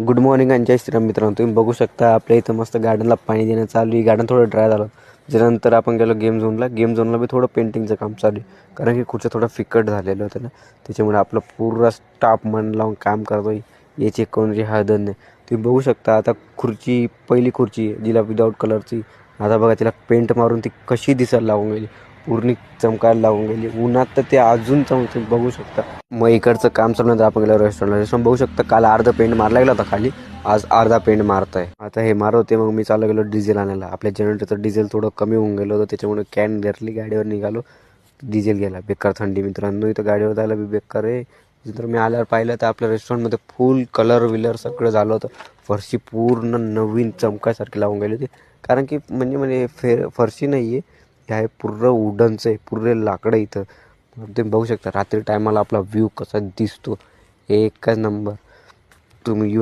Good morning आणि जय श्रीराम मित्रांनो. तुम्ही बघू शकता आपल्या इथं मस्त गार्डनला पाणी देणं चालू आहे. गार्डन थोडं ड्राय झालं. त्याच्यानंतर आपण गेलो गेम झोनला बी थोडं पेंटिंगचं काम चालू आहे, कारण की खुर्च्या थोडं फिकट झालेलं होतं ना, त्याच्यामुळे आपलं पूर्ण स्टाफ मन लावून काम करतो आहे याची कोणाची हळद नाही. तुम्ही बघू शकता आता पहिली खुर्ची जिला विदाऊट कलरची, आता बघा तिला पेंट मारून ती कशी दिसायला लागून गेली, पूर्ण चमकायला लागून गेली उन्हात, तर ते अजून चमकते बघू शकता. मग इकडचं काम चालू नंतर आपण गेलो रेस्टॉरंट बघू शकता. काल अर्धा पेंट मारला गेला होता खाली, आज अर्धा पेंट मारताय. आता हे मारत होते, मग मी चालू गेलो डिझेल आणायला. आपल्या जनरेटरचं डिझेल थोडं कमी होऊन गेलं होतं, त्याच्यामुळे कॅन धरली, गाडीवर निघालो, डिझेल गेला. बेकार थंडी मित्रांनो, इथं गाडीवर जायला बी बेकार आहे. तर मी आल्यावर पाहिलं तर आपल्या रेस्टॉरंटमध्ये फुल कलर विलर सगळं झालं होतं. फरशी पूर्ण नवीन चमकासारखी लावून गेली होती, कारण की म्हणजे फरशी नाही आहे, हे आहे पूर्ण वुडनचं आहे, पूर्ण लाकडं इथं. तुम्ही बघू शकता रात्री टायमाला आपला व्ह्यू कसा दिसतो, एकच नंबर. तुम्ही येऊन